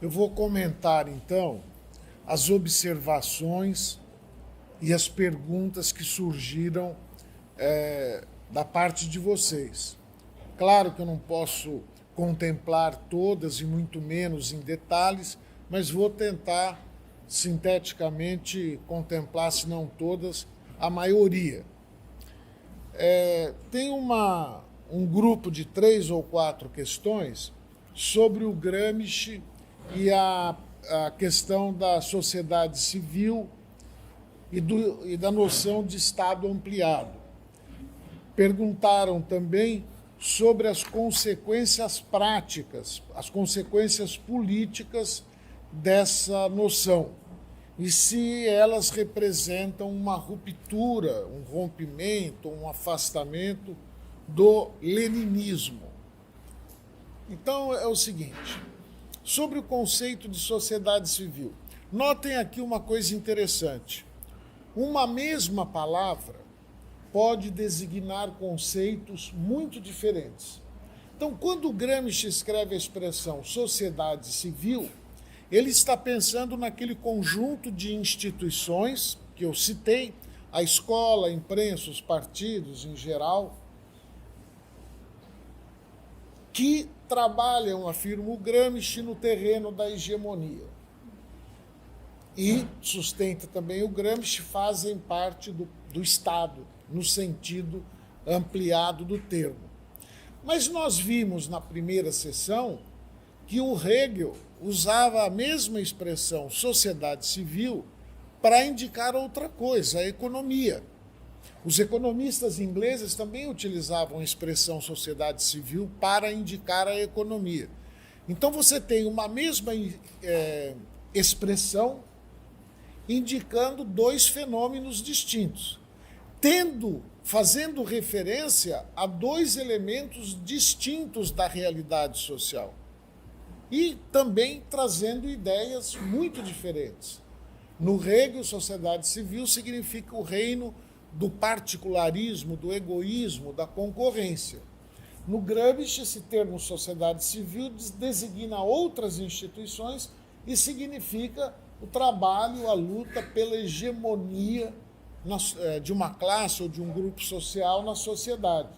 Eu vou comentar, então, as observações e as perguntas que surgiram da parte de vocês. Claro que eu não posso contemplar todas e muito menos em detalhes, mas vou tentar sinteticamente contemplar, se não todas, a maioria. Tem um grupo de 3 ou 4 questões sobre o Gramsci e a questão da sociedade civil e da noção de Estado ampliado. Perguntaram também sobre as consequências práticas, as consequências políticas dessa noção e se elas representam uma ruptura, um rompimento, um afastamento do leninismo. Então é o seguinte, sobre o conceito de sociedade civil, notem aqui uma coisa interessante. Uma mesma palavra pode designar conceitos muito diferentes. Então, quando o Gramsci escreve a expressão sociedade civil, ele está pensando naquele conjunto de instituições que eu citei, a escola, a imprensa, os partidos em geral, que trabalham, afirma o Gramsci, no terreno da hegemonia. E, sustenta também o Gramsci, fazem parte do Estado, no sentido ampliado do termo. Mas nós vimos na primeira sessão que o Hegel usava a mesma expressão sociedade civil para indicar outra coisa, a economia. Os economistas ingleses também utilizavam a expressão sociedade civil para indicar a economia. Então você tem uma mesma expressão indicando 2 fenômenos distintos, fazendo referência a 2 elementos distintos da realidade social e também trazendo ideias muito diferentes. No Hegel, sociedade civil significa o reino do particularismo, do egoísmo, da concorrência. No Gramsci, esse termo sociedade civil designa outras instituições e significa o trabalho, a luta pela hegemonia de uma classe ou de um grupo social na sociedade.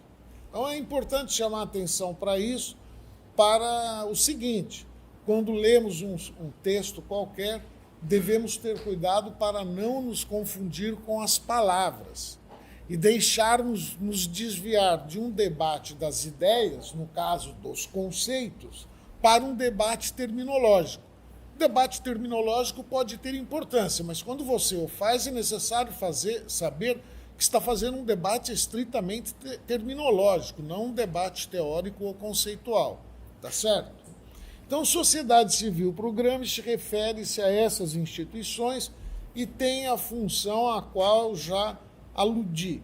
Então é importante chamar a atenção para isso, para o seguinte, quando lemos um texto qualquer, devemos ter cuidado para não nos confundir com as palavras e deixarmos nos desviar de um debate das ideias, no caso dos conceitos, para um debate terminológico. O debate terminológico pode ter importância, mas quando você o faz, é necessário saber que está fazendo um debate estritamente terminológico, não um debate teórico ou conceitual. Tá certo? Então, sociedade civil para o Gramsci refere-se a essas instituições e tem a função a qual já aludi.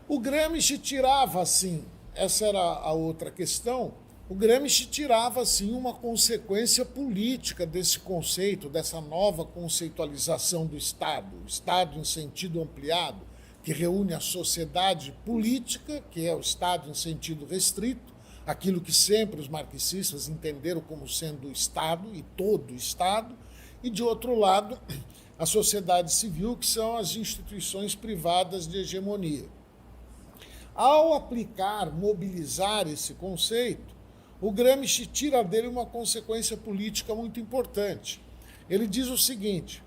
O Gramsci tirava, assim, essa era a outra questão, o Gramsci tirava, assim, uma consequência política desse conceito, dessa nova conceitualização do Estado, o Estado em sentido ampliado, que reúne a sociedade política, que é o Estado em sentido restrito, aquilo que sempre os marxistas entenderam como sendo o Estado e todo o Estado, e, de outro lado, a sociedade civil, que são as instituições privadas de hegemonia. Ao aplicar, mobilizar esse conceito, o Gramsci tira dele uma consequência política muito importante. Ele diz o seguinte,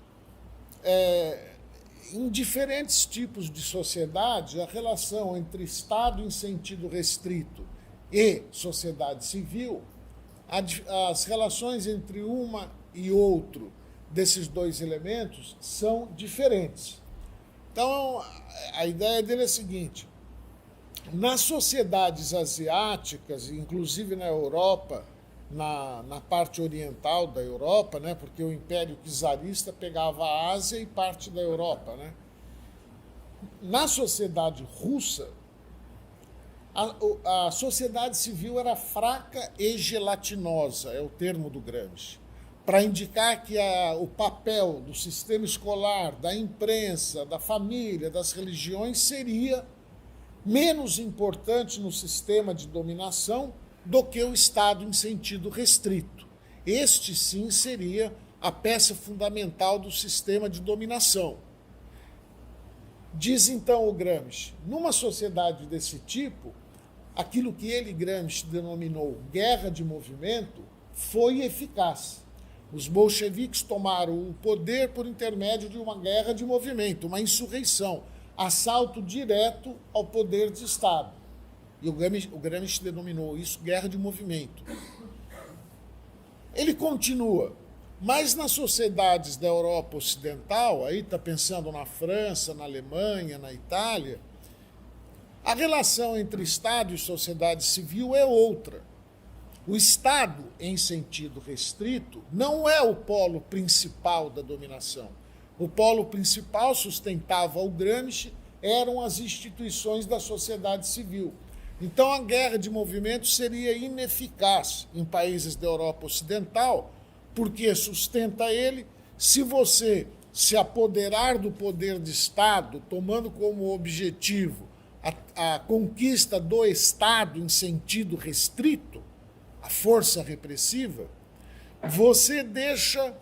em diferentes tipos de sociedade, a relação entre Estado em sentido restrito e sociedade civil, as relações entre uma e outro desses 2 elementos são diferentes. Então, a ideia dele é a seguinte, nas sociedades asiáticas, inclusive na Europa, na parte oriental da Europa, né, porque o Império Czarista pegava a Ásia e parte da Europa, né? Na sociedade russa, a sociedade civil era fraca e gelatinosa, é o termo do Gramsci, para indicar que o papel do sistema escolar, da imprensa, da família, das religiões seria menos importante no sistema de dominação do que o Estado em sentido restrito. este sim seria a peça fundamental do sistema de dominação. Diz então o Gramsci, numa sociedade desse tipo, aquilo que ele, Gramsci, denominou guerra de movimento, foi eficaz. Os bolcheviques tomaram o poder por intermédio de uma guerra de movimento, uma insurreição, assalto direto ao poder de Estado. E o Gramsci denominou isso guerra de movimento. Ele continua, mas nas sociedades da Europa Ocidental, aí está pensando na França, na Alemanha, na Itália, a relação entre Estado e sociedade civil é outra. O Estado, em sentido restrito, não é o polo principal da dominação. O polo principal, sustentava o Gramsci, eram as instituições da sociedade civil. Então, a guerra de movimento seria ineficaz em países da Europa Ocidental, porque sustenta ele, se você se apoderar do poder de Estado, tomando como objetivo a conquista do Estado em sentido restrito, a força repressiva, você deixa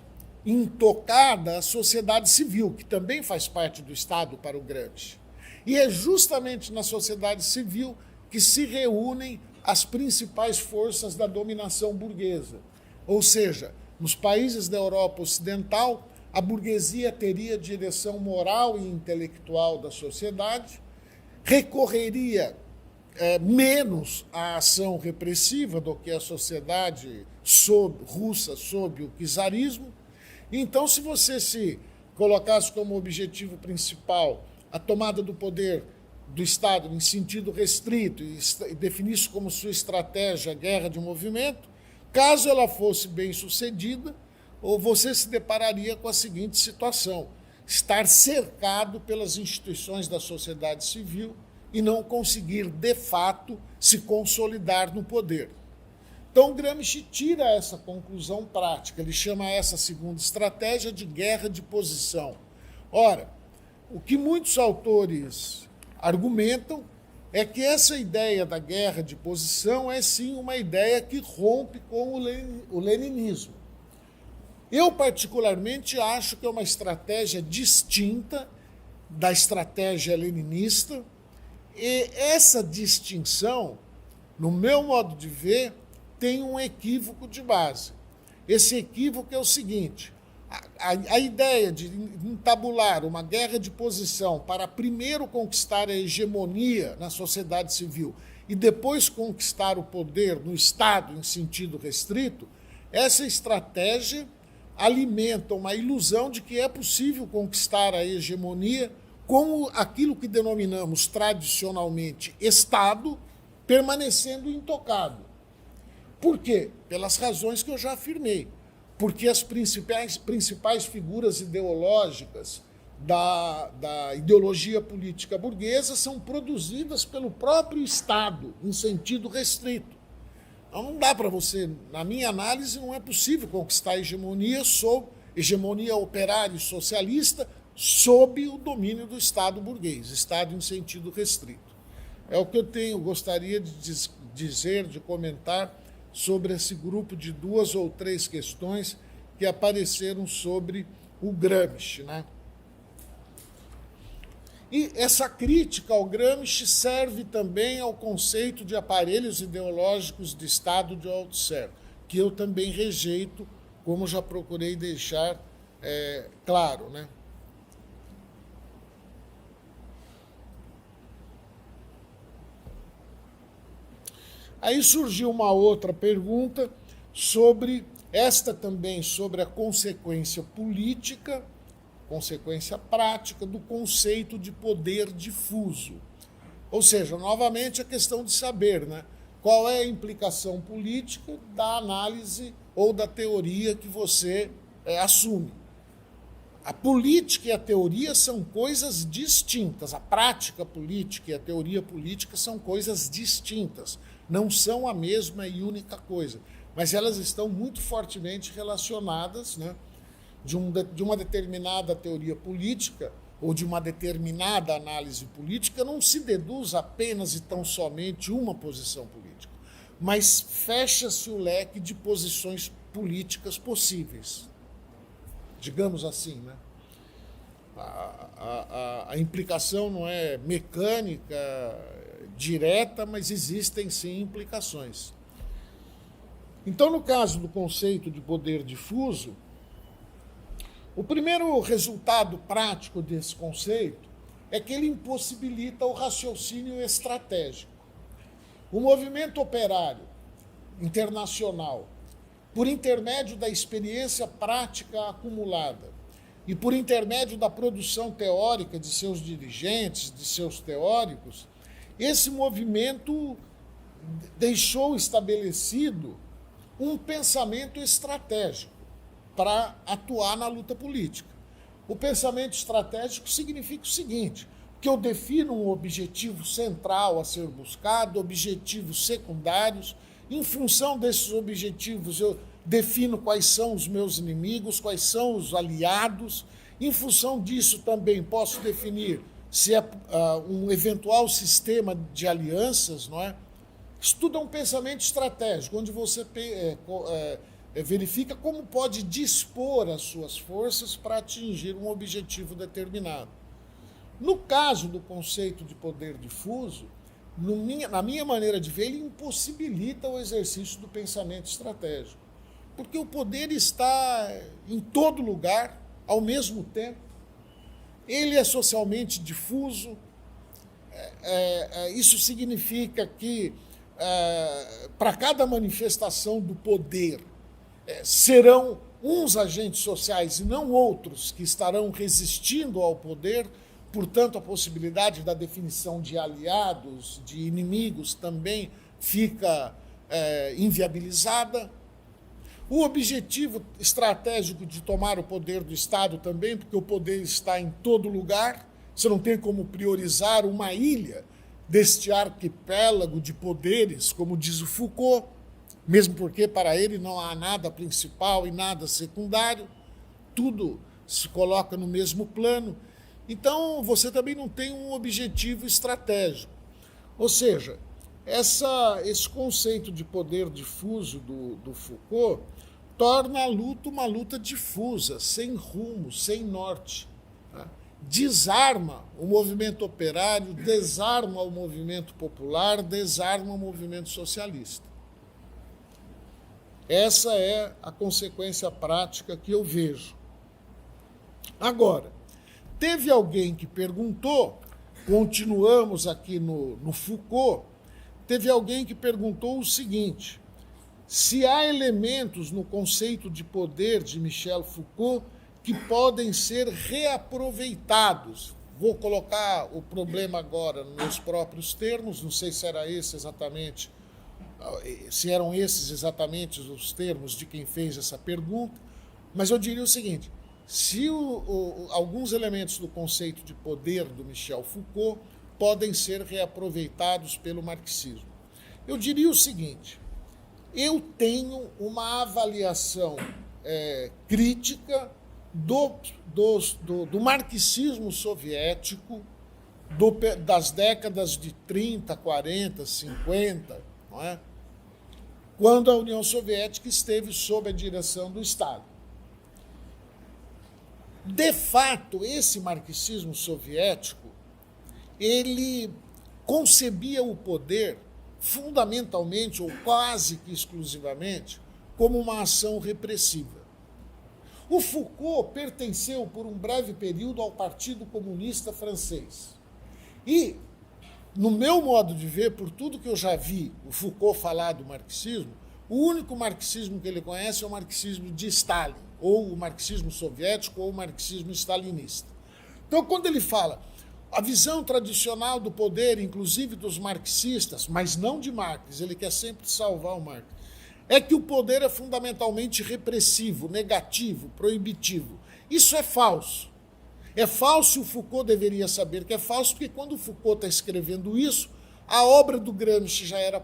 intocada a sociedade civil, que também faz parte do Estado para o Gramsci. E é justamente na sociedade civil que se reúnem as principais forças da dominação burguesa. Ou seja, nos países da Europa Ocidental, a burguesia teria direção moral e intelectual da sociedade, recorreria menos à ação repressiva do que a sociedade russa sob o czarismo. Então, se você se colocasse como objetivo principal a tomada do poder do Estado em sentido restrito e definisse como sua estratégia a guerra de movimento, caso ela fosse bem sucedida, ou você se depararia com a seguinte situação: estar cercado pelas instituições da sociedade civil e não conseguir, de fato, se consolidar no poder. Então, Gramsci tira essa conclusão prática, ele chama essa segunda estratégia de guerra de posição. Ora, o que muitos autores argumentam é que essa ideia da guerra de posição é, sim, uma ideia que rompe com o leninismo. Eu, particularmente, acho que é uma estratégia distinta da estratégia leninista, e essa distinção, no meu modo de ver, tem um equívoco de base. Esse equívoco é o seguinte: a ideia de entabular uma guerra de posição para primeiro conquistar a hegemonia na sociedade civil e depois conquistar o poder no Estado em sentido restrito, essa estratégia alimenta uma ilusão de que é possível conquistar a hegemonia com aquilo que denominamos tradicionalmente Estado, permanecendo intocado. Por quê? Pelas razões que eu já afirmei. Porque as principais figuras ideológicas da ideologia política burguesa são produzidas pelo próprio Estado, em sentido restrito. Então, não dá para você, na minha análise, não é possível conquistar a hegemonia operária e socialista sob o domínio do Estado burguês, Estado em sentido restrito. É o que eu gostaria de dizer, de comentar sobre esse grupo de 2 ou 3 questões que apareceram sobre o Gramsci, né? E essa crítica ao Gramsci serve também ao conceito de aparelhos ideológicos de Estado de Althusser, que eu também rejeito, como já procurei deixar claro, né? Aí surgiu uma outra pergunta sobre a consequência política, consequência prática do conceito de poder difuso. Ou seja, novamente a questão de saber, né, qual é a implicação política da análise ou da teoria que você assume. A política e a teoria são coisas distintas. A prática política e a teoria política são coisas distintas. Não são a mesma e única coisa, mas elas estão muito fortemente relacionadas, né? De uma determinada teoria política ou de uma determinada análise política não se deduz apenas e tão somente uma posição política, mas fecha-se o leque de posições políticas possíveis, digamos assim, né? A implicação não é mecânica, direta, mas existem sim implicações. Então, no caso do conceito de poder difuso, o primeiro resultado prático desse conceito é que ele impossibilita o raciocínio estratégico. O movimento operário internacional, por intermédio da experiência prática acumulada e por intermédio da produção teórica de seus dirigentes, de seus teóricos, esse movimento deixou estabelecido um pensamento estratégico para atuar na luta política. O pensamento estratégico significa o seguinte, que eu defino um objetivo central a ser buscado, objetivos secundários. Em função desses objetivos, eu defino quais são os meus inimigos, quais são os aliados. Em função disso, também posso definir se é um eventual sistema de alianças, não é? Isso tudo é um pensamento estratégico, onde você verifica como pode dispor as suas forças para atingir um objetivo determinado. No caso do conceito de poder difuso, na minha maneira de ver, ele impossibilita o exercício do pensamento estratégico, porque o poder está em todo lugar, ao mesmo tempo, ele é socialmente difuso, isso significa que para cada manifestação do poder serão uns agentes sociais e não outros que estarão resistindo ao poder, portanto a possibilidade da definição de aliados, de inimigos também fica inviabilizada. O objetivo estratégico de tomar o poder do Estado também, porque o poder está em todo lugar, você não tem como priorizar uma ilha deste arquipélago de poderes, como diz o Foucault, mesmo porque para ele não há nada principal e nada secundário, tudo se coloca no mesmo plano. Então, você também não tem um objetivo estratégico. Ou seja, esse conceito de poder difuso do Foucault torna a luta uma luta difusa, sem rumo, sem norte. Tá? Desarma o movimento operário, desarma o movimento popular, desarma o movimento socialista. Essa é a consequência prática que eu vejo. Agora, teve alguém que perguntou, continuamos aqui no Foucault, teve alguém que perguntou o seguinte: se há elementos no conceito de poder de Michel Foucault que podem ser reaproveitados. Vou colocar o problema agora nos meus próprios termos, não sei se era esse exatamente, se eram esses exatamente os termos de quem fez essa pergunta, mas eu diria o seguinte: se alguns elementos do conceito de poder do Michel Foucault podem ser reaproveitados pelo marxismo. Eu diria o seguinte: eu tenho uma avaliação crítica do marxismo soviético das décadas de 30, 40, 50, não é? Quando a União Soviética esteve sob a direção do Estado. De fato, esse marxismo soviético, ele concebia o poder fundamentalmente, ou quase que exclusivamente, como uma ação repressiva. O Foucault pertenceu por um breve período ao Partido Comunista Francês. E, no meu modo de ver, por tudo que eu já vi o Foucault falar do marxismo, o único marxismo que ele conhece é o marxismo de Stalin, ou o marxismo soviético, ou o marxismo stalinista. Então, quando ele fala a visão tradicional do poder, inclusive dos marxistas, mas não de Marx, ele quer sempre salvar o Marx, é que o poder é fundamentalmente repressivo, negativo, proibitivo. Isso é falso. É falso, e o Foucault deveria saber que é falso, porque quando o Foucault está escrevendo isso, a obra do Gramsci já era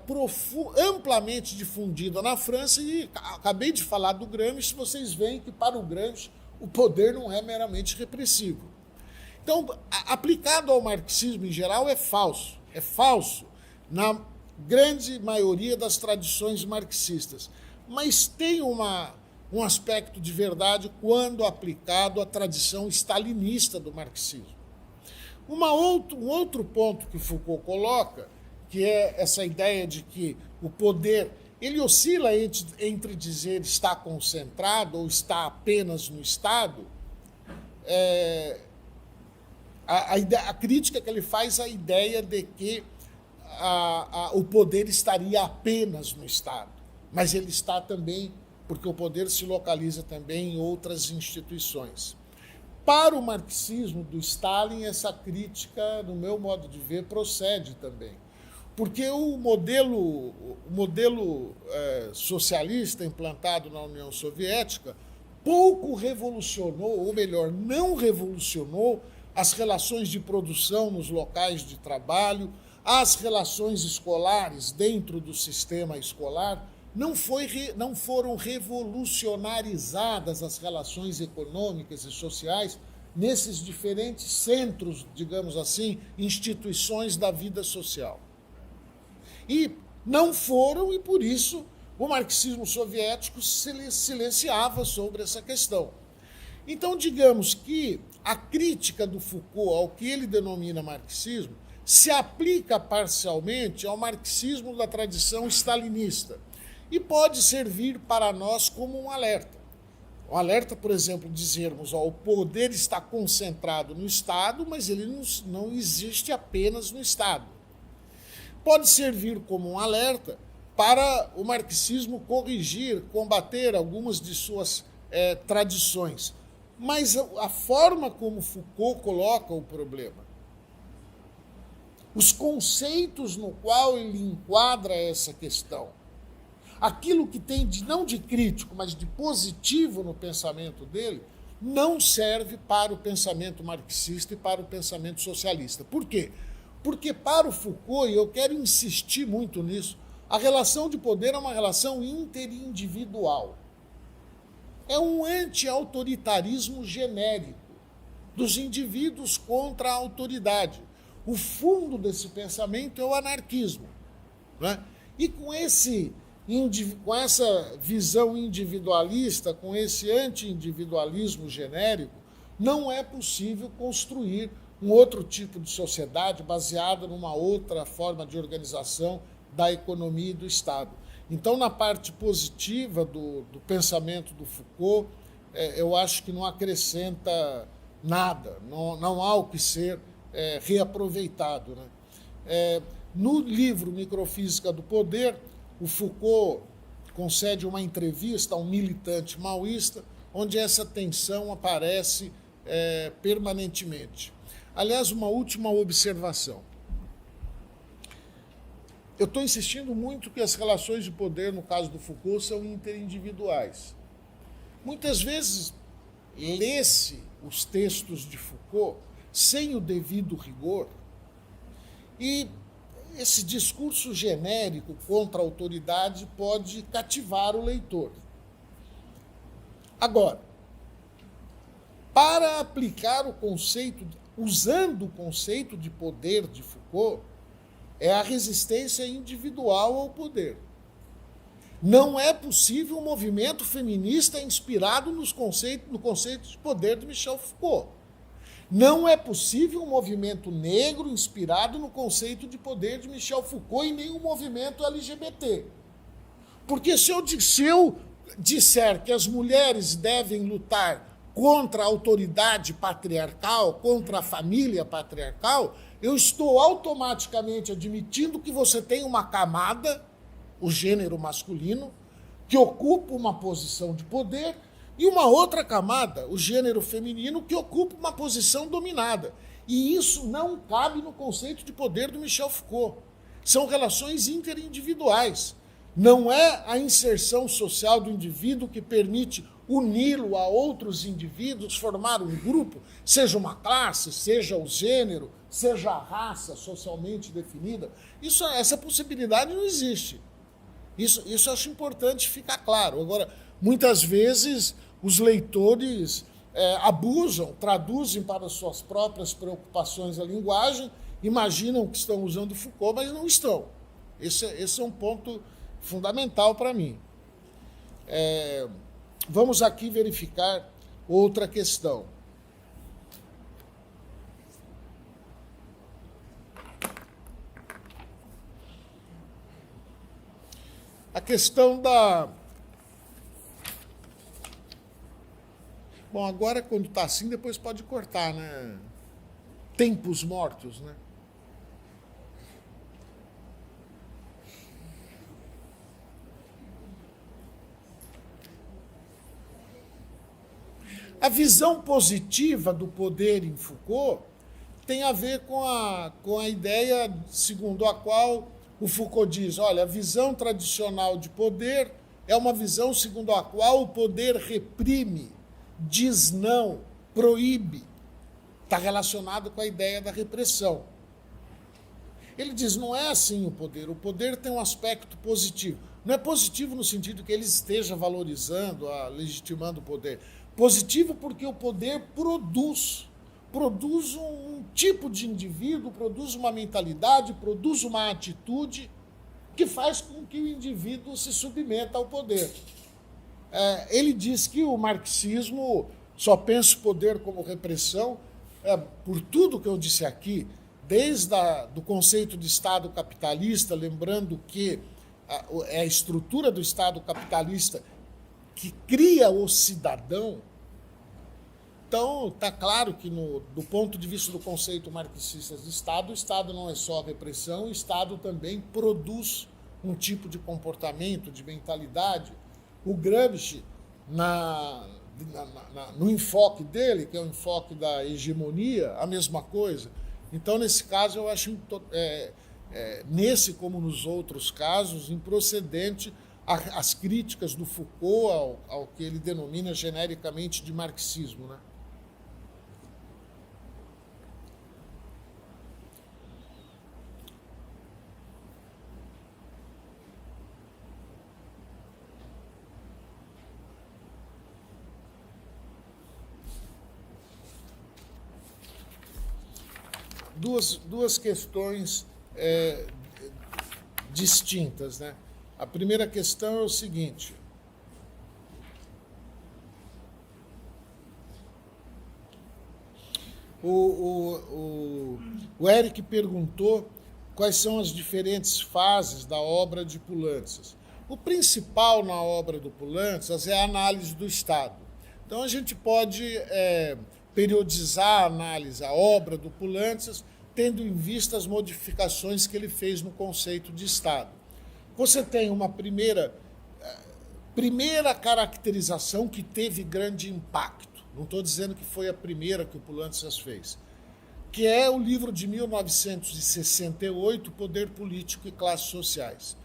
amplamente difundida na França, e acabei de falar do Gramsci, vocês veem que para o Gramsci o poder não é meramente repressivo. Então, aplicado ao marxismo em geral, é falso. É falso na grande maioria das tradições marxistas. Mas tem uma um aspecto de verdade quando aplicado à tradição stalinista do marxismo. Um outro ponto que Foucault coloca, que é essa ideia de que o poder ele oscila entre dizer está concentrado ou está apenas no Estado. A crítica que ele faz à ideia de que o poder estaria apenas no Estado, mas ele está também, porque o poder se localiza também em outras instituições. Para o marxismo do Stalin, essa crítica, no meu modo de ver, procede também. Porque o modelo socialista implantado na União Soviética pouco revolucionou, ou melhor, não revolucionou as relações de produção nos locais de trabalho, as relações escolares dentro do sistema escolar. Não foram revolucionarizadas as relações econômicas e sociais nesses diferentes centros, digamos assim, instituições da vida social. E não foram, e por isso o marxismo soviético se silenciava sobre essa questão. Então, digamos que a crítica do Foucault ao que ele denomina marxismo se aplica parcialmente ao marxismo da tradição stalinista e pode servir para nós como um alerta. Um alerta, por exemplo, dizermos, o poder está concentrado no Estado, mas ele não existe apenas no Estado. Pode servir como um alerta para o marxismo corrigir, combater algumas de suas tradições. Mas a forma como Foucault coloca o problema, os conceitos no qual ele enquadra essa questão, aquilo que tem não de crítico, mas de positivo no pensamento dele, não serve para o pensamento marxista e para o pensamento socialista. Por quê? Porque para o Foucault, e eu quero insistir muito nisso, a relação de poder é uma relação interindividual. É um anti-autoritarismo genérico dos indivíduos contra a autoridade. O fundo desse pensamento é o anarquismo, né? E com essa visão individualista, com esse anti-individualismo genérico, não é possível construir um outro tipo de sociedade baseada numa outra forma de organização da economia e do Estado. Então, na parte positiva do pensamento do Foucault, eu acho que não acrescenta nada, não há o que ser reaproveitado, né? No livro Microfísica do Poder, o Foucault concede uma entrevista a um militante maoísta, onde essa tensão aparece permanentemente. Aliás, uma última observação. Eu estou insistindo muito que as relações de poder, no caso do Foucault, são interindividuais. Muitas vezes, lê-se os textos de Foucault sem o devido rigor, e esse discurso genérico contra a autoridade pode cativar o leitor. Agora, para aplicar o conceito, usando o conceito de poder de Foucault, é a resistência individual ao poder. Não é possível um movimento feminista inspirado no conceito de poder de Michel Foucault. Não é possível um movimento negro inspirado no conceito de poder de Michel Foucault e nem um movimento LGBT. Porque se eu disser que as mulheres devem lutar contra a autoridade patriarcal, contra a família patriarcal, eu estou automaticamente admitindo que você tem uma camada, o gênero masculino, que ocupa uma posição de poder, e uma outra camada, o gênero feminino, que ocupa uma posição dominada. E isso não cabe no conceito de poder do Michel Foucault. São relações interindividuais. Não é a inserção social do indivíduo que permite uni-lo a outros indivíduos, formar um grupo, seja uma classe, seja o gênero, seja a raça socialmente definida. Essa possibilidade não existe. Isso eu acho importante ficar claro. Agora, muitas vezes os leitores abusam, traduzem para suas próprias preocupações a linguagem, imaginam que estão usando Foucault, mas não estão. Esse é um ponto fundamental para mim. vamos aqui verificar outra questão. A questão da... Bom, agora quando está assim, depois pode cortar, né? Tempos mortos, né? A visão positiva do poder em Foucault tem a ver com a ideia segundo a qual o Foucault diz, olha, a visão tradicional de poder é uma visão segundo a qual o poder reprime, diz não, proíbe. Está relacionado com a ideia da repressão. Ele diz, não é assim o poder tem um aspecto positivo. Não é positivo no sentido que ele esteja valorizando, legitimando o poder. Positivo porque o poder produz um tipo de indivíduo, produz uma mentalidade, produz uma atitude que faz com que o indivíduo se submeta ao poder. Ele diz que o marxismo só pensa o poder como repressão, por tudo que eu disse aqui, desde do conceito de Estado capitalista, lembrando que é a estrutura do Estado capitalista que cria o cidadão. Então, está claro que, do ponto de vista do conceito marxista de Estado, o Estado não é só repressão, o Estado também produz um tipo de comportamento, de mentalidade. O Gramsci, no enfoque dele, que é o enfoque da hegemonia, a mesma coisa. Então, nesse caso, eu acho, nesse como nos outros casos, improcedente as críticas do Foucault ao que ele denomina genericamente de marxismo, né? Duas questões distintas, né? A primeira questão é o seguinte. O Eric perguntou quais são as diferentes fases da obra de Poulantzas. O principal na obra do Poulantzas é a análise do Estado. Então, a gente pode periodizar a análise, a obra do Poulantzas, tendo em vista as modificações que ele fez no conceito de Estado. Você tem uma primeira caracterização que teve grande impacto. Não estou dizendo que foi a primeira que o Poulantzas fez, que é o livro de 1968, Poder Político e Classes Sociais,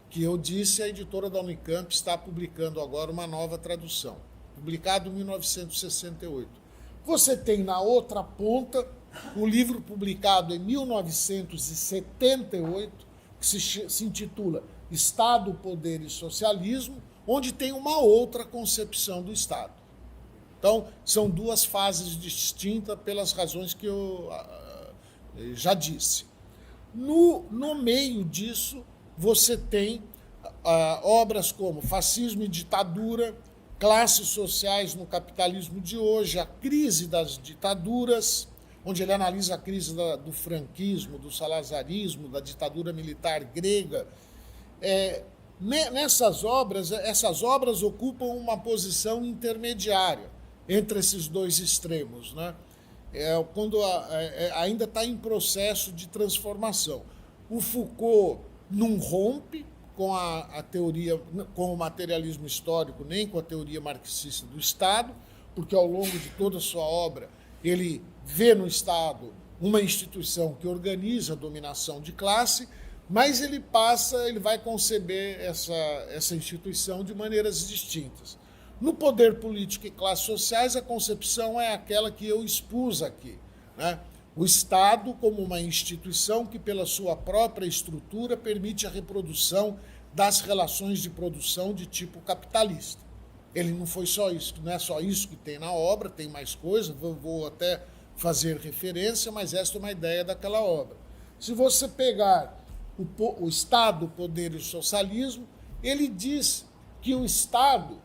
que eu disse, a editora da Unicamp está publicando agora uma nova tradução, publicado em 1968. Você tem na outra ponta o livro publicado em 1978, que se intitula Estado, Poder e Socialismo, onde tem uma outra concepção do Estado. Então, são duas fases distintas pelas razões que eu já disse. No meio disso, você tem obras como Fascismo e Ditadura, Classes Sociais no Capitalismo de Hoje, A Crise das Ditaduras, onde ele analisa a crise do franquismo, do salazarismo, da ditadura militar grega. Essas obras ocupam uma posição intermediária entre esses dois extremos, né? Quando ainda está em processo de transformação. O Foucault não rompe com a teoria, com o materialismo histórico, nem com a teoria marxista do Estado, porque ao longo de toda a sua obra ele vê no Estado uma instituição que organiza a dominação de classe, mas ele vai conceber essa instituição de maneiras distintas. No Poder Político e Classes Sociais, a concepção é aquela que eu expus aqui, né? O Estado como uma instituição que, pela sua própria estrutura, permite a reprodução das relações de produção de tipo capitalista. Ele não foi só isso, não é só isso que tem na obra, tem mais coisa, vou até fazer referência, mas esta é uma ideia daquela obra. Se você pegar o Estado, o Poder e o Socialismo, ele diz que o Estado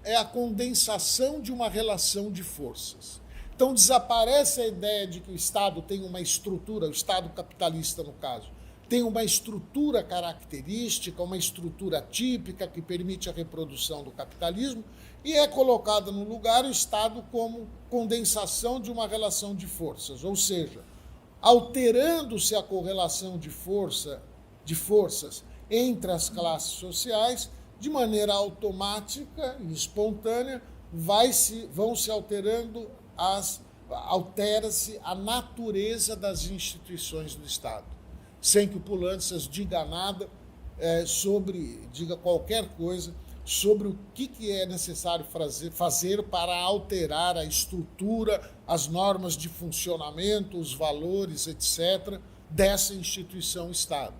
é a condensação de uma relação de forças. Então desaparece a ideia de que o Estado tem uma estrutura, o Estado capitalista no caso, tem uma estrutura característica, uma estrutura típica que permite a reprodução do capitalismo, e é colocada no lugar o Estado como condensação de uma relação de forças, ou seja, alterando-se a correlação de forças entre as classes sociais, de maneira automática e espontânea, vão se altera-se a natureza das instituições do Estado, sem que o Poulantzas diga nada diga qualquer coisa sobre o que é necessário fazer para alterar a estrutura, as normas de funcionamento, os valores, etc., dessa instituição Estado.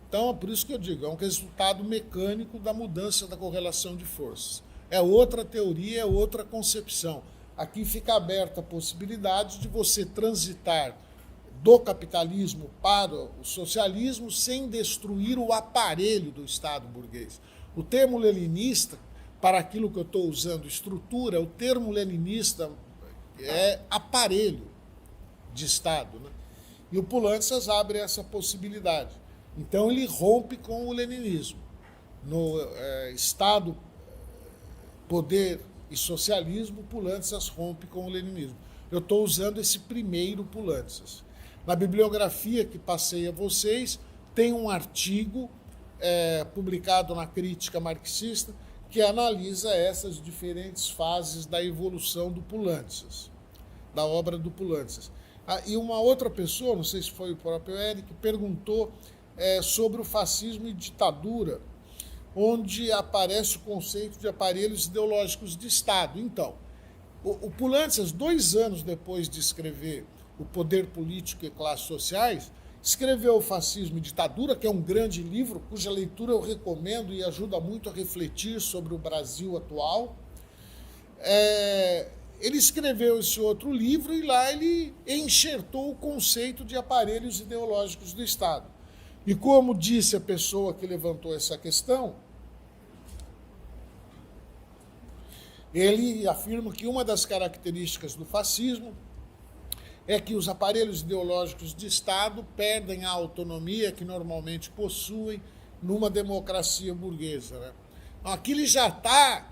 Então, é por isso que eu digo, é um resultado mecânico da mudança da correlação de forças. É outra teoria, é outra concepção. Aqui fica aberta a possibilidade de você transitar do capitalismo para o socialismo sem destruir o aparelho do Estado burguês. O termo leninista, para aquilo que eu estou usando, estrutura, o termo leninista é aparelho de Estado, né? E o Poulantzas abre essa possibilidade. Então ele rompe com o leninismo. No Estado, poder e socialismo, Poulantzas rompe com o leninismo. Eu estou usando esse primeiro Poulantzas. Na bibliografia que passei a vocês, tem um artigo publicado na Crítica Marxista que analisa essas diferentes fases da evolução do Poulantzas, da obra do Poulantzas. E uma outra pessoa, não sei se foi o próprio Eric, perguntou sobre o fascismo e ditadura, onde aparece o conceito de aparelhos ideológicos de Estado. Então, o Poulantzas, 2 anos depois de escrever O Poder Político e Classes Sociais, escreveu O Fascismo e Ditadura, que é um grande livro, cuja leitura eu recomendo e ajuda muito a refletir sobre o Brasil atual. Ele escreveu esse outro livro e lá ele enxertou o conceito de aparelhos ideológicos do Estado. E como disse a pessoa que levantou essa questão, ele afirma que uma das características do fascismo é que os aparelhos ideológicos de Estado perdem a autonomia que normalmente possuem numa democracia burguesa, né? Aqui ele já está,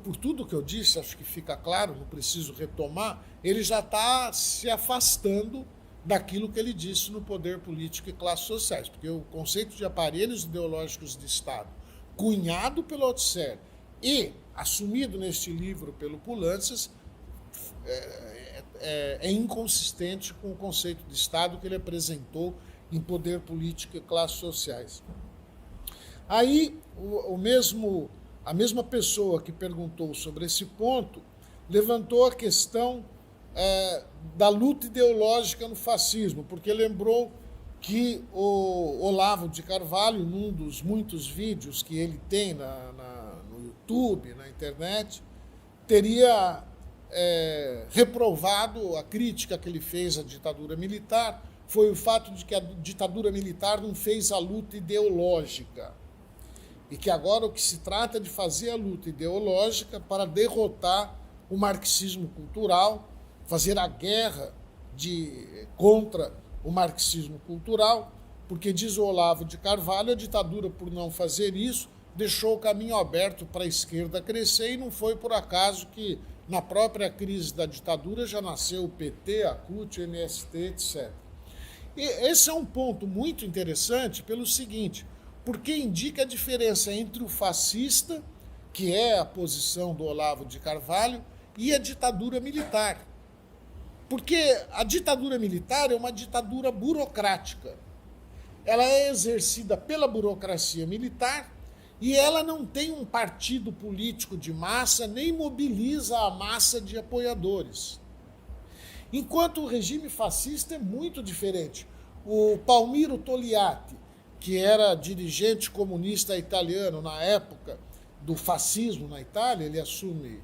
por tudo que eu disse, acho que fica claro, não preciso retomar, ele já está se afastando daquilo que ele disse no Poder Político e Classes Sociais, porque o conceito de aparelhos ideológicos de Estado, cunhado pelo Althusser e assumido neste livro pelo Poulantzas, é inconsistente com o conceito de Estado que ele apresentou em Poder Político e Classes Sociais. Aí, a mesma pessoa que perguntou sobre esse ponto levantou a questão da luta ideológica no fascismo, porque lembrou que o Olavo de Carvalho, num dos muitos vídeos que ele tem no YouTube, na internet, teria reprovado a crítica que ele fez à ditadura militar, foi o fato de que a ditadura militar não fez a luta ideológica. E que agora o que se trata é de fazer a luta ideológica para derrotar o marxismo cultural, fazer a guerra contra o marxismo cultural, porque, diz o Olavo de Carvalho, a ditadura, por não fazer isso, deixou o caminho aberto para a esquerda crescer, e não foi por acaso que, na própria crise da ditadura, já nasceu o PT, a CUT, o MST, etc. E esse é um ponto muito interessante pelo seguinte, porque indica a diferença entre o fascista, que é a posição do Olavo de Carvalho, e a ditadura militar. Porque a ditadura militar é uma ditadura burocrática. Ela é exercida pela burocracia militar e ela não tem um partido político de massa, nem mobiliza a massa de apoiadores. Enquanto o regime fascista é muito diferente. O Palmiro Togliatti, que era dirigente comunista italiano na época do fascismo na Itália, ele assume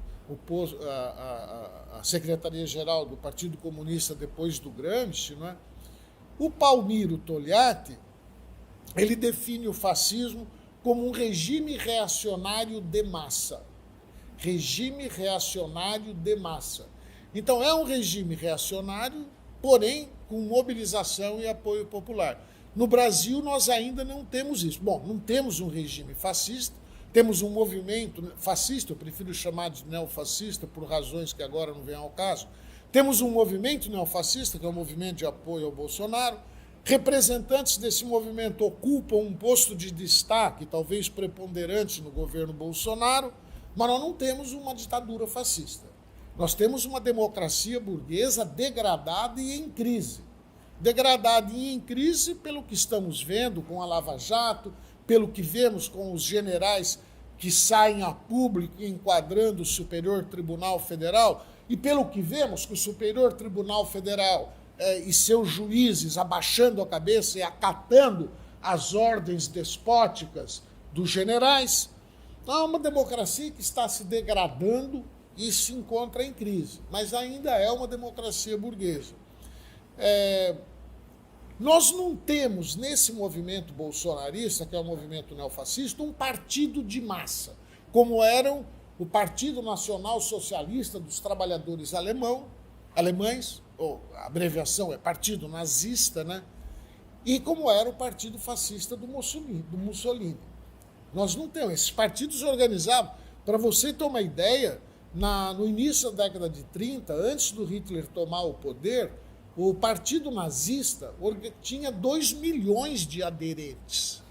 a Secretaria-Geral do Partido Comunista depois do Gramsci, não é? O Palmiro Togliatti, ele define o fascismo como um regime reacionário de massa. regime reacionário de massa. Então, é um regime reacionário, porém com mobilização e apoio popular. No Brasil, nós ainda não temos isso. Bom, não temos um regime fascista, temos um movimento fascista, eu prefiro chamar de neofascista por razões que agora não vêm ao caso. Temos um movimento neofascista, que é o movimento de apoio ao Bolsonaro. Representantes desse movimento ocupam um posto de destaque, talvez preponderante, no governo Bolsonaro, mas nós não temos uma ditadura fascista. Nós temos uma democracia burguesa degradada e em crise. Degradada e em crise pelo que estamos vendo com a Lava Jato, pelo que vemos com os generais que saem a público enquadrando o Superior Tribunal Federal, e pelo que vemos com o Superior Tribunal Federal e seus juízes abaixando a cabeça e acatando as ordens despóticas dos generais. Há uma democracia que está se degradando e se encontra em crise, mas ainda é uma democracia burguesa. Nós não temos, nesse movimento bolsonarista, que é o movimento neofascista, um partido de massa, como eram o Partido Nacional Socialista dos Trabalhadores alemães, ou a abreviação é Partido Nazista, né? E como era o Partido Fascista do Mussolini. Nós não temos. Esses partidos se organizavam. Para você ter uma ideia, no início da década de 30, antes do Hitler tomar o poder, o Partido Nazista tinha 2 milhões de aderentes,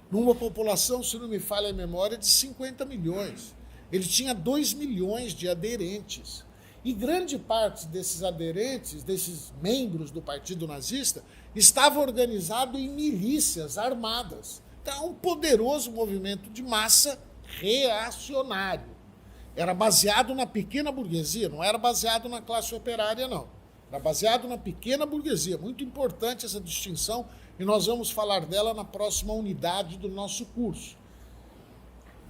numa população, se não me falha a memória, de 50 milhões. Ele tinha 2 milhões de aderentes. E grande parte desses aderentes, desses membros do Partido Nazista, estava organizado em milícias armadas. Então, é um poderoso movimento de massa reacionário. Era baseado na pequena burguesia, não era baseado na classe operária, não. Era baseado na pequena burguesia. Muito importante essa distinção, e nós vamos falar dela na próxima unidade do nosso curso.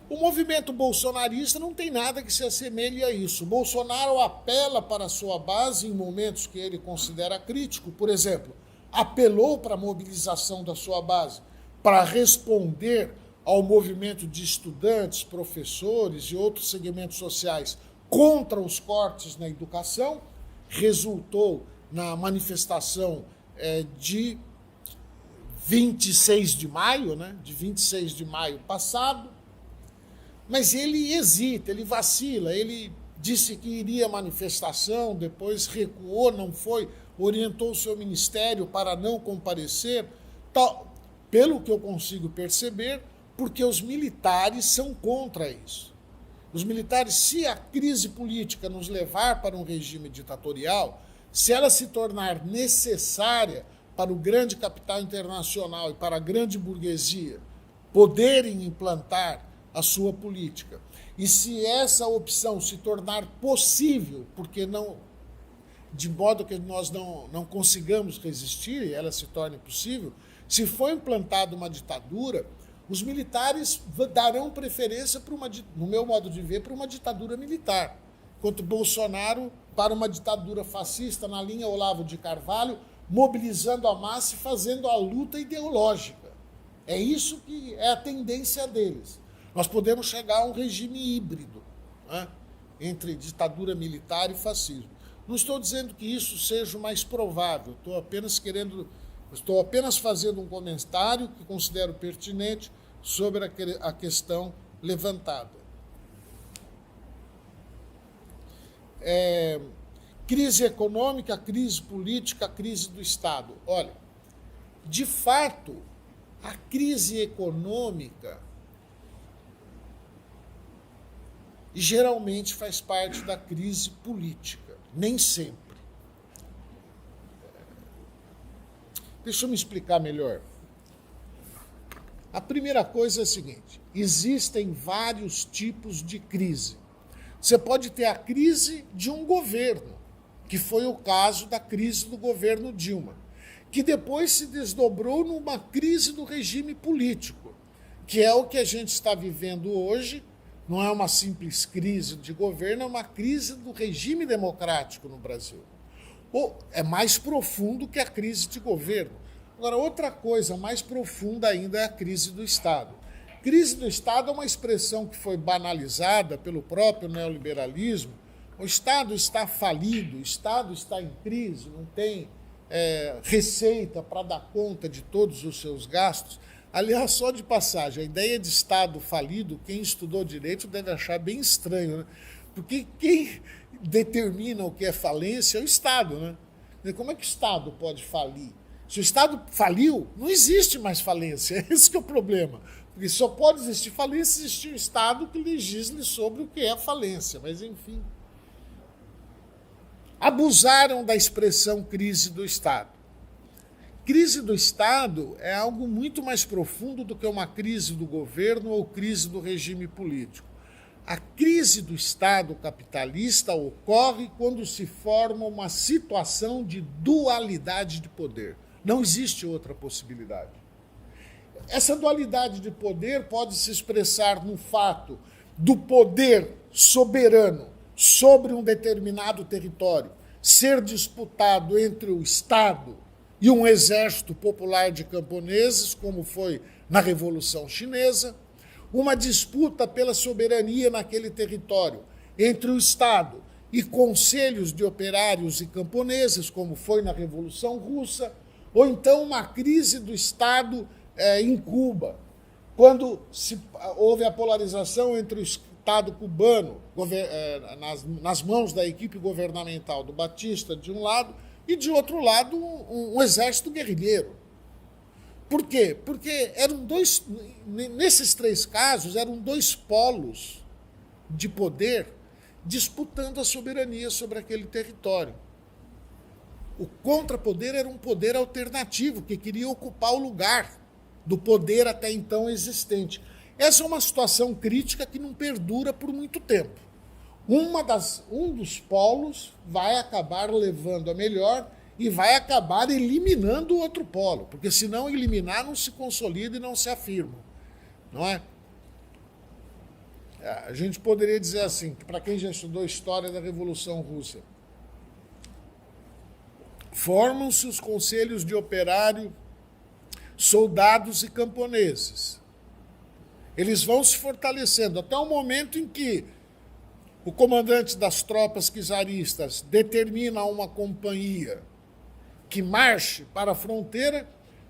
O movimento bolsonarista não tem nada que se assemelhe a isso. Bolsonaro apela para a sua base em momentos que ele considera crítico. Por exemplo, apelou para a mobilização da sua base para responder ao movimento de estudantes, professores e outros segmentos sociais contra os cortes na educação. Resultou na manifestação de 26 de maio, né, de 26 de maio passado. Mas ele hesita, ele vacila, ele disse que iria à manifestação, depois recuou, não foi, orientou o seu ministério para não comparecer, pelo que eu consigo perceber, porque os militares são contra isso. Os militares, se a crise política nos levar para um regime ditatorial, se ela se tornar necessária para o grande capital internacional e para a grande burguesia poderem implantar a sua política, e se essa opção se tornar possível, porque não, de modo que nós não consigamos resistir e ela se torne possível, se for implantada uma ditadura, os militares darão preferência, no meu modo de ver, para uma ditadura militar, enquanto Bolsonaro para uma ditadura fascista na linha Olavo de Carvalho, mobilizando a massa e fazendo a luta ideológica. É isso que é a tendência deles. Nós podemos chegar a um regime híbrido, né, entre ditadura militar e fascismo. Não estou dizendo que isso seja o mais provável, estou apenas fazendo um comentário que considero pertinente sobre a questão levantada. Crise econômica, crise política, crise do Estado. Olha, de fato, a crise econômica geralmente faz parte da crise política, nem sempre. Deixa eu me explicar melhor. A primeira coisa é a seguinte: existem vários tipos de crise. Você pode ter a crise de um governo, que foi o caso da crise do governo Dilma, que depois se desdobrou numa crise do regime político, que é o que a gente está vivendo hoje. Não é uma simples crise de governo, é uma crise do regime democrático no Brasil. Ou é mais profundo que a crise de governo. Agora, outra coisa mais profunda ainda é a crise do Estado. crise do Estado é uma expressão que foi banalizada pelo próprio neoliberalismo. O Estado está falido, o Estado está em crise, não tem receita para dar conta de todos os seus gastos. Aliás, só de passagem, a ideia de Estado falido, quem estudou direito deve achar bem estranho, né? Porque quem determina o que é falência é o Estado, né? Como é que o Estado pode falir? Se o Estado faliu, não existe mais falência. Esse que é o problema. Porque só pode existir falência se existir um Estado que legisle sobre o que é a falência. Mas, enfim. Abusaram da expressão crise do Estado. Crise do Estado é algo muito mais profundo do que uma crise do governo ou crise do regime político. A crise do Estado capitalista ocorre quando se forma uma situação de dualidade de poder. Não existe outra possibilidade. Essa dualidade de poder pode se expressar no fato do poder soberano sobre um determinado território ser disputado entre o Estado e um exército popular de camponeses, como foi na Revolução Chinesa, uma disputa pela soberania naquele território entre o Estado e conselhos de operários e camponeses, como foi na Revolução Russa, ou então uma crise do Estado em Cuba, quando houve a polarização entre o Estado cubano, nas mãos da equipe governamental do Batista, de um lado, e, de outro lado, um exército guerrilheiro. Por quê? Porque nesses três casos, eram dois polos de poder disputando a soberania sobre aquele território. O contrapoder era um poder alternativo, que queria ocupar o lugar do poder até então existente. Essa é uma situação crítica que não perdura por muito tempo. Um dos polos vai acabar levando a melhor e vai acabar eliminando o outro polo, porque se não eliminar, não se consolida e não se afirma. Não é? A gente poderia dizer assim, que para quem já estudou a história da Revolução Russa, formam-se os conselhos de operário, soldados e camponeses. Eles vão se fortalecendo até o momento em que o comandante das tropas czaristas determina uma companhia que marche para a fronteira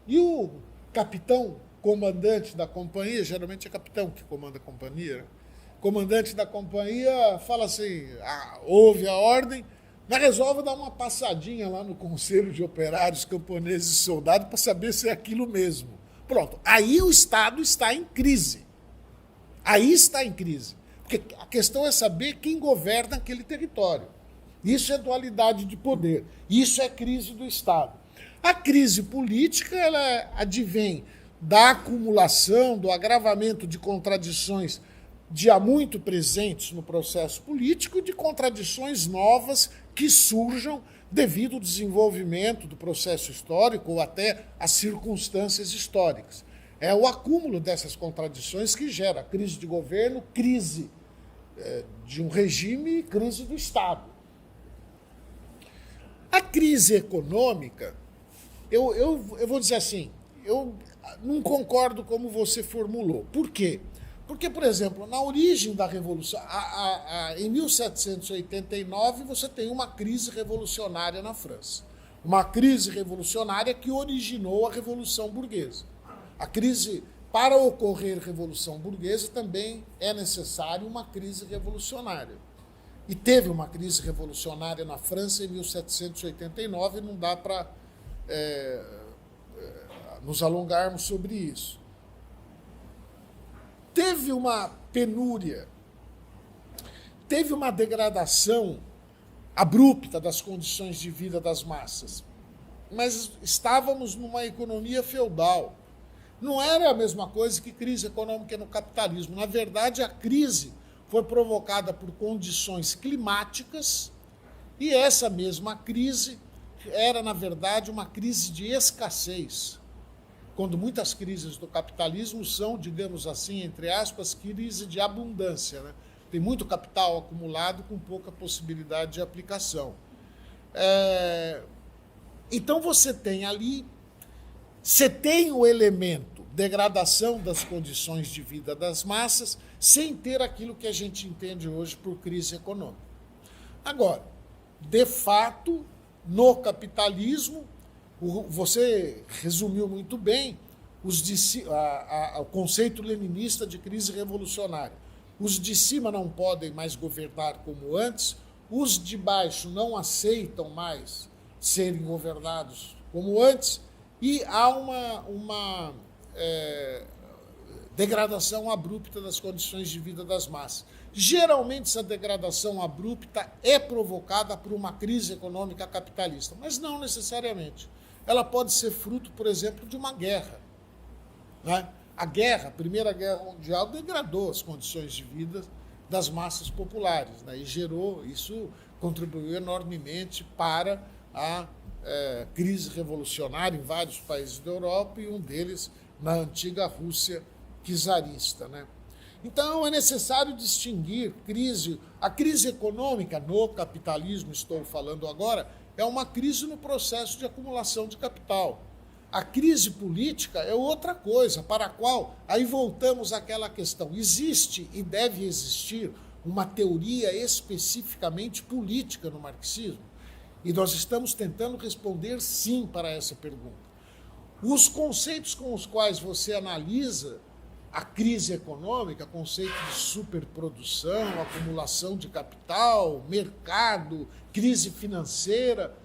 e o capitão, comandante da companhia, geralmente é capitão que comanda a companhia, né? Comandante da companhia fala assim, ouve a ordem, mas resolve dar uma passadinha lá no Conselho de Operários, Camponeses e Soldados para saber se é aquilo mesmo. Pronto, aí o Estado está em crise. Aí está em crise. Porque a questão é saber quem governa aquele território. Isso é dualidade de poder. Isso é crise do Estado. A crise política, ela advém da acumulação, do agravamento de contradições já muito presentes no processo político e de contradições novas que surjam devido ao desenvolvimento do processo histórico ou até às circunstâncias históricas. É o acúmulo dessas contradições que gera crise de governo, crise de um regime e crise do Estado. A crise econômica, eu vou dizer assim, eu não concordo como você formulou. Por quê? Porque, por exemplo, na origem da Revolução, em 1789, você tem uma crise revolucionária na França. Uma crise revolucionária que originou a Revolução Burguesa. A crise, para ocorrer Revolução Burguesa, também é necessário uma crise revolucionária. E teve uma crise revolucionária na França em 1789, não dá para nos alongarmos sobre isso. Teve uma penúria, teve uma degradação abrupta das condições de vida das massas, mas estávamos numa economia feudal. Não era a mesma coisa que crise econômica no capitalismo. Na verdade, a crise foi provocada por condições climáticas e essa mesma crise era, na verdade, uma crise de escassez. Quando muitas crises do capitalismo são, digamos assim, entre aspas, crise de abundância, né? Tem muito capital acumulado com pouca possibilidade de aplicação. Então você tem ali, você tem o elemento degradação das condições de vida das massas, sem ter aquilo que a gente entende hoje por crise econômica. Agora, de fato, no capitalismo, você resumiu muito bem o conceito leninista de crise revolucionária. Os de cima não podem mais governar como antes, os de baixo não aceitam mais serem governados como antes, e há uma degradação abrupta das condições de vida das massas. Geralmente, essa degradação abrupta é provocada por uma crise econômica capitalista, mas não necessariamente. Ela pode ser fruto, por exemplo, de uma guerra. Né? A Primeira Guerra Mundial, degradou as condições de vida das massas populares, né? E isso contribuiu enormemente para a crise revolucionária em vários países da Europa, e um deles na antiga Rússia czarista, né? Então, é necessário distinguir a crise econômica no capitalismo, estou falando agora, é uma crise no processo de acumulação de capital. A crise política é outra coisa, para a qual, aí voltamos àquela questão, existe e deve existir uma teoria especificamente política no marxismo? E nós estamos tentando responder sim para essa pergunta. Os conceitos com os quais você analisa a crise econômica, conceito de superprodução, acumulação de capital, mercado, crise financeira,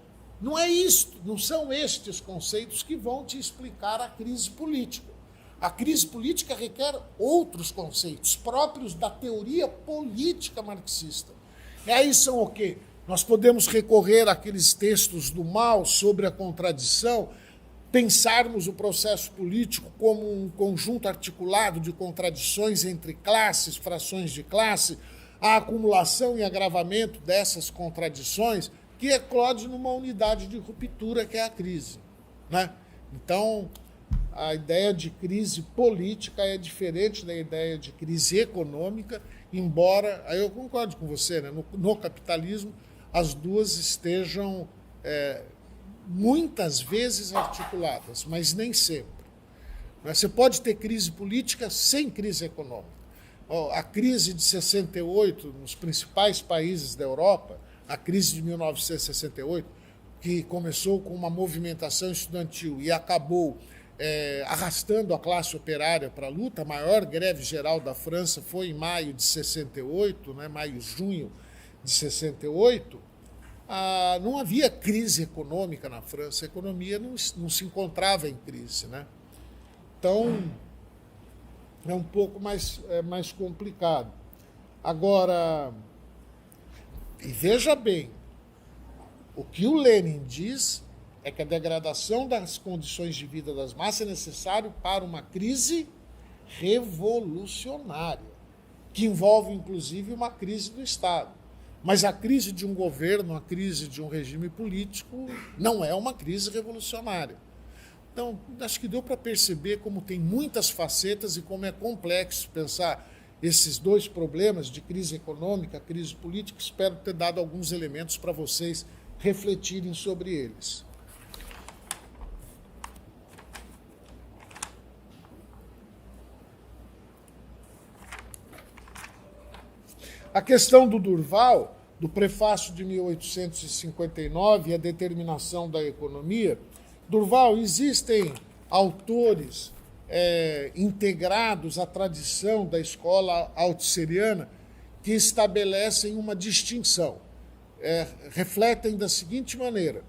não são estes conceitos que vão te explicar a crise política. A crise política requer outros conceitos próprios da teoria política marxista. E aí são o quê? Nós podemos recorrer àqueles textos do Mao sobre a contradição, pensarmos o processo político como um conjunto articulado de contradições entre classes, frações de classe, a acumulação e agravamento dessas contradições, que eclode numa unidade de ruptura que é a crise, né? Então, a ideia de crise política é diferente da ideia de crise econômica, embora, aí eu concordo com você, né? No capitalismo, as duas estejam muitas vezes articuladas, mas nem sempre. Você pode ter crise política sem crise econômica. A crise de 68 nos principais países da Europa, a crise de 1968, que começou com uma movimentação estudantil e acabou arrastando a classe operária para a luta, a maior greve geral da França foi em maio de 68, né, junho de 68, não havia crise econômica na França, a economia não se encontrava em crise, né? Então, é um pouco mais complicado. Agora, e veja bem, o que o Lenin diz é que a degradação das condições de vida das massas é necessário para uma crise revolucionária, que envolve, inclusive, uma crise do Estado. Mas a crise de um governo, a crise de um regime político, não é uma crise revolucionária. Então, acho que deu para perceber como tem muitas facetas e como é complexo pensar esses dois problemas de crise econômica, crise política. Espero ter dado alguns elementos para vocês refletirem sobre eles. A questão do Durval, do prefácio de 1859 e a determinação da economia, Durval, existem autores integrados à tradição da escola althusserana que estabelecem uma distinção, refletem da seguinte maneira: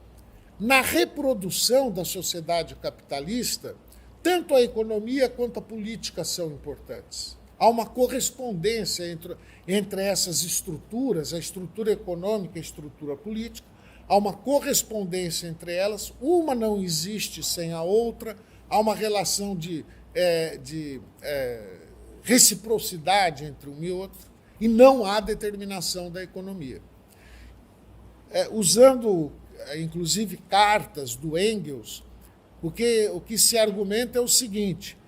na reprodução da sociedade capitalista, tanto a economia quanto a política são importantes. Há uma correspondência entre essas estruturas, a estrutura econômica e a estrutura política, há uma correspondência entre elas, uma não existe sem a outra, há uma relação de reciprocidade entre uma e outra, e não há determinação da economia. Usando, inclusive, cartas do Engels, o que se argumenta é o seguinte: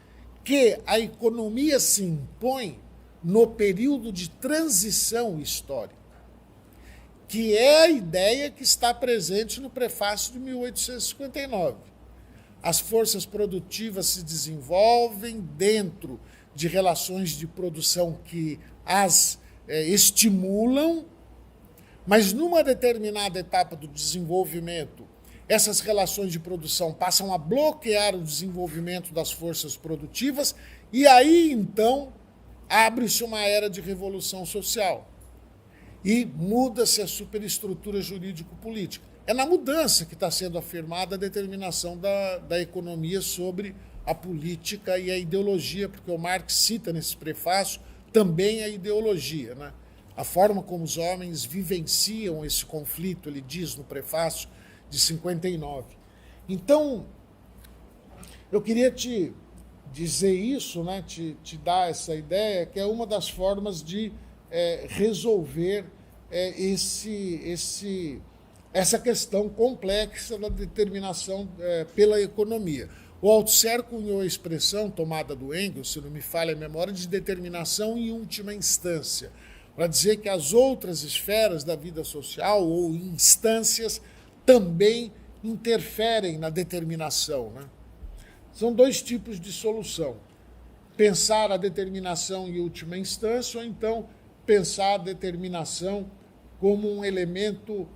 que a economia se impõe no período de transição histórica, que é a ideia que está presente no prefácio de 1859. as forças produtivas se desenvolvem dentro de relações de produção que as estimulam, mas numa determinada etapa do desenvolvimento, essas relações de produção passam a bloquear o desenvolvimento das forças produtivas e aí, então, abre-se uma era de revolução social e muda-se a superestrutura jurídico-política. É na mudança que está sendo afirmada a determinação da economia sobre a política e a ideologia, porque o Marx cita nesse prefácio também a ideologia, né? A forma como os homens vivenciam esse conflito, ele diz no prefácio de 59. Então, eu queria te dizer isso, né? te dar essa ideia, que é uma das formas de resolver essa questão complexa da determinação pela economia. O Althusser cunhou a expressão tomada do Engels, se não me falha a memória, de determinação em última instância, para dizer que as outras esferas da vida social ou instâncias também interferem na determinação, né? São dois tipos de solução. Pensar a determinação em última instância ou então pensar a determinação como um elemento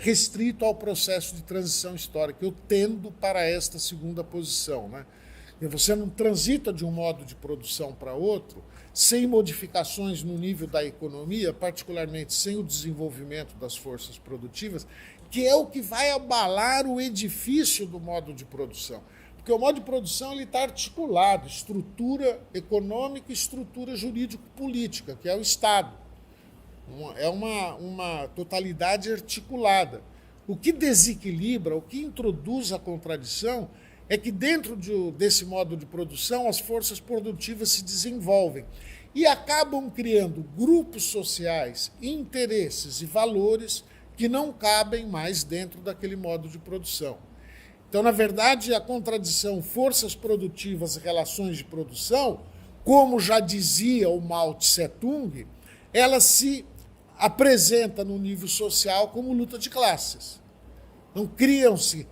restrito ao processo de transição histórica. Eu tendo para esta segunda posição, né? Você não transita de um modo de produção para outro sem modificações no nível da economia, particularmente sem o desenvolvimento das forças produtivas, que é o que vai abalar o edifício do modo de produção. Porque o modo de produção está articulado, estrutura econômica e estrutura jurídico-política, que é o Estado. É uma totalidade articulada. O que desequilibra, o que introduz a contradição é que dentro desse modo de produção as forças produtivas se desenvolvem e acabam criando grupos sociais, interesses e valores que não cabem mais dentro daquele modo de produção. Então, na verdade, a contradição forças produtivas e relações de produção, como já dizia o Mao Tse-tung, ela se apresenta no nível social como luta de classes. Então, criam-se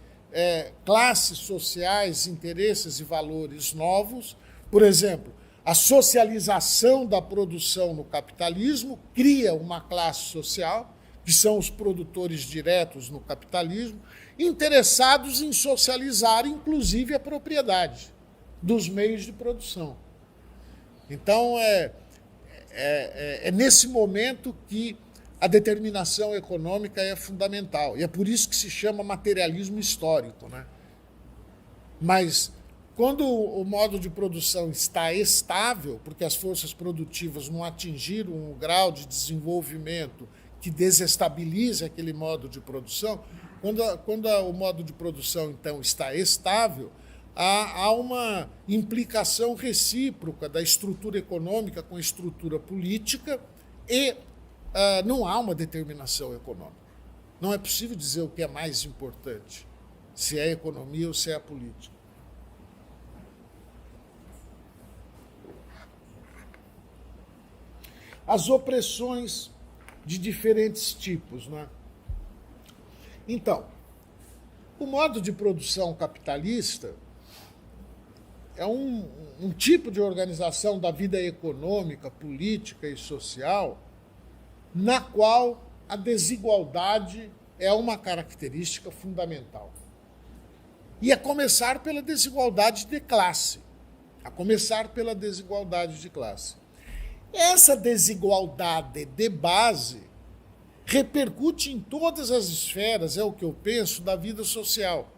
classes sociais, interesses e valores novos. Por exemplo, a socialização da produção no capitalismo cria uma classe social, que são os produtores diretos no capitalismo, interessados em socializar, inclusive, a propriedade dos meios de produção. Então, é nesse momento que a determinação econômica é fundamental. E é por isso que se chama materialismo histórico, né? Mas, quando o modo de produção está estável, porque as forças produtivas não atingiram um grau de desenvolvimento que desestabilize aquele modo de produção, quando o modo de produção, então, está estável, há uma implicação recíproca da estrutura econômica com a estrutura política e não há uma determinação econômica. Não é possível dizer o que é mais importante, se é a economia ou se é a política. As opressões de diferentes tipos, né? Então, o modo de produção capitalista é um tipo de organização da vida econômica, política e social na qual a desigualdade é uma característica fundamental. E a começar pela desigualdade de classe. Essa desigualdade de base repercute em todas as esferas, é o que eu penso, da vida social,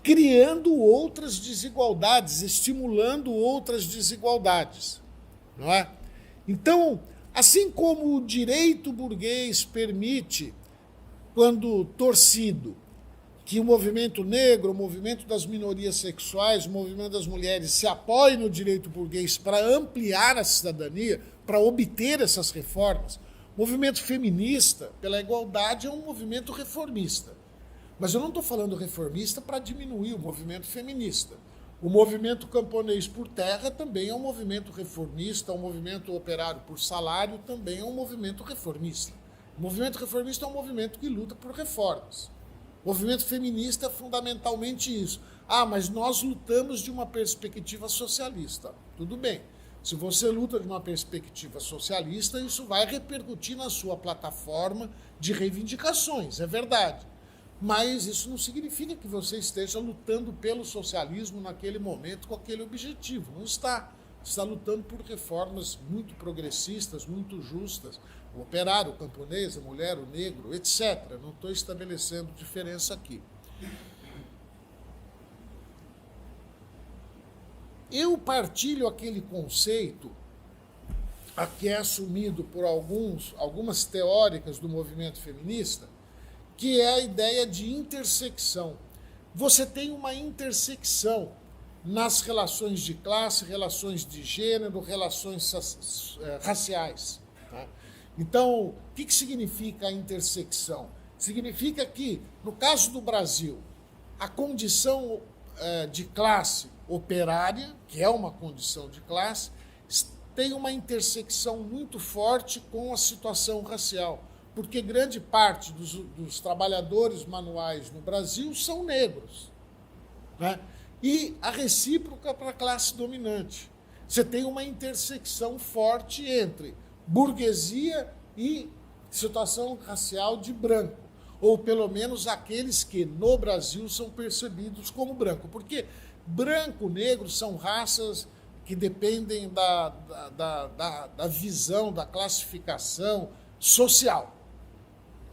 criando outras desigualdades, estimulando outras desigualdades, não é? Então, assim como o direito burguês permite, quando torcido, que o movimento negro, o movimento das minorias sexuais, o movimento das mulheres se apoie no direito burguês para ampliar a cidadania, para obter essas reformas. O movimento feminista pela igualdade é um movimento reformista. Mas eu não estou falando reformista para diminuir o movimento feminista. O movimento camponês por terra também é um movimento reformista, o movimento operário por salário também é um movimento reformista. O movimento reformista é um movimento que luta por reformas. O movimento feminista é fundamentalmente isso. Ah, mas nós lutamos de uma perspectiva socialista. Tudo bem. Se você luta de uma perspectiva socialista, isso vai repercutir na sua plataforma de reivindicações, é verdade. Mas isso não significa que você esteja lutando pelo socialismo naquele momento com aquele objetivo. Não está. Está lutando por reformas muito progressistas, muito justas. O operário, o camponês, a mulher, o negro, etc. Não estou estabelecendo diferença aqui. Eu partilho aquele conceito que é assumido por algumas teóricas do movimento feminista, que é a ideia de intersecção. Você tem uma intersecção nas relações de classe, relações de gênero, relações raciais. Tá? Então, o que significa a intersecção? Significa que, no caso do Brasil, a condição de classe operária, que é uma condição de classe, tem uma intersecção muito forte com a situação racial, porque grande parte dos trabalhadores manuais no Brasil são negros, né? E a recíproca para a classe dominante. Você tem uma intersecção forte entre burguesia e situação racial de branco, ou pelo menos aqueles que no Brasil são percebidos como branco, porque branco e negro são raças que dependem da visão, da classificação social.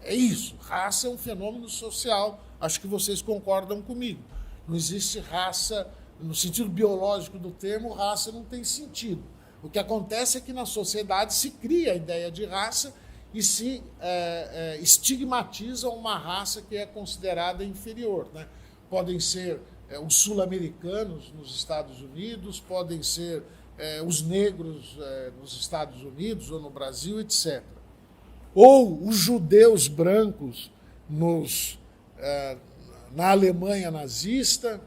É isso, raça é um fenômeno social, acho que vocês concordam comigo. Não existe raça, no sentido biológico do termo, raça não tem sentido. O que acontece é que na sociedade se cria a ideia de raça e se estigmatiza uma raça que é considerada inferior, né? Podem ser os sul-americanos nos Estados Unidos, podem ser os negros nos Estados Unidos ou no Brasil, etc. Ou os judeus brancos na Alemanha nazista.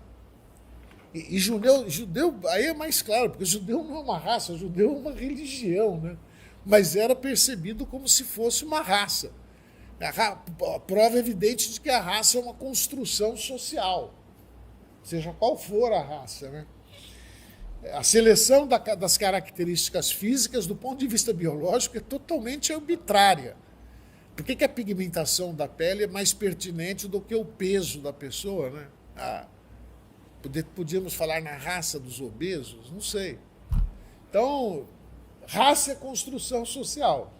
E judeu aí é mais claro, porque judeu não é uma raça, judeu é uma religião, né? Mas era percebido como se fosse uma raça. A prova evidente de que a raça é uma construção social, seja qual for a raça, né? A seleção das características físicas, do ponto de vista biológico, é totalmente arbitrária. Por que a pigmentação da pele é mais pertinente do que o peso da pessoa, né? Podíamos falar na raça dos obesos? Não sei. Então, raça é construção social.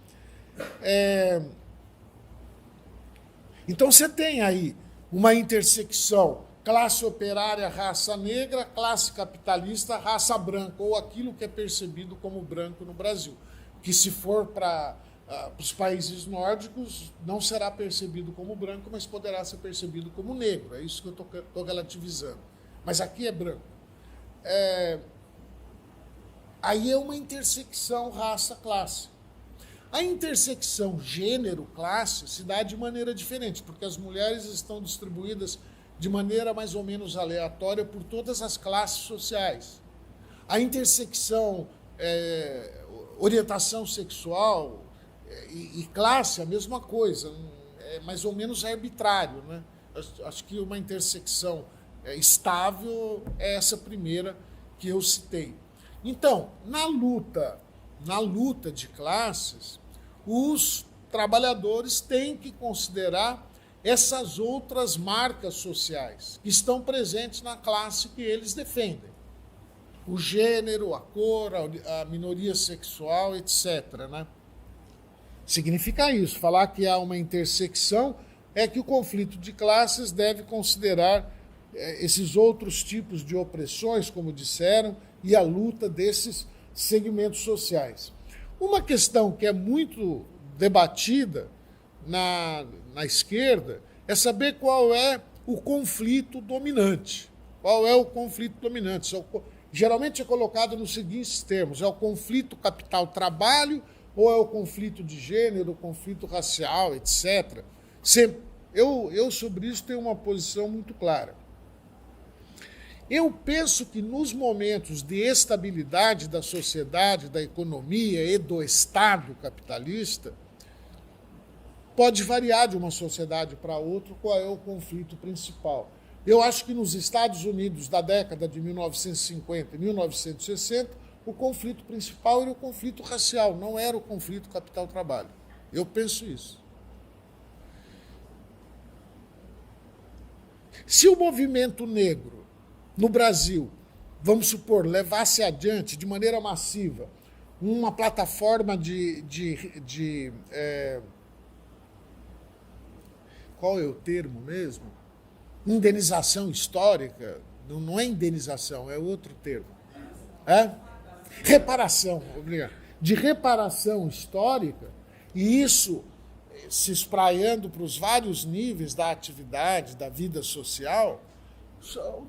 Então, você tem aí uma intersecção: classe operária, raça negra, classe capitalista, raça branca, ou aquilo que é percebido como branco no Brasil, que se for para os países nórdicos não será percebido como branco, mas poderá ser percebido como negro. É isso que eu estou relativizando. Mas aqui é branco. Aí é uma intersecção raça-classe. A intersecção gênero-classe se dá de maneira diferente, porque as mulheres estão distribuídas de maneira mais ou menos aleatória por todas as classes sociais. A intersecção orientação sexual e classe, a mesma coisa, é mais ou menos arbitrário, né? Acho que uma intersecção estável é essa primeira que eu citei. Então, na luta de classes, os trabalhadores têm que considerar essas outras marcas sociais que estão presentes na classe que eles defendem. O gênero, a cor, a minoria sexual, etc., né? Significa isso. Falar que há uma intersecção é que o conflito de classes deve considerar esses outros tipos de opressões, como disseram, e a luta desses segmentos sociais. Uma questão que é muito debatida na esquerda é saber qual é o conflito dominante. Qual é o conflito dominante? Geralmente é colocado nos seguintes termos: é o conflito capital-trabalho, ou é o conflito de gênero, o conflito racial, etc. Eu sobre isso tenho uma posição muito clara. Eu penso que nos momentos de estabilidade da sociedade, da economia e do Estado capitalista, pode variar de uma sociedade para outra qual é o conflito principal. Eu acho que nos Estados Unidos, da década de 1950 e 1960, o conflito principal era o conflito racial, não era o conflito capital-trabalho. Eu penso isso. Se o movimento negro no Brasil, vamos supor, levasse adiante de maneira massiva uma plataforma qual é o termo mesmo? Indenização histórica. Não é indenização, é outro termo. Reparação, obrigado. De reparação histórica, e isso se espraiando para os vários níveis da atividade, da vida social,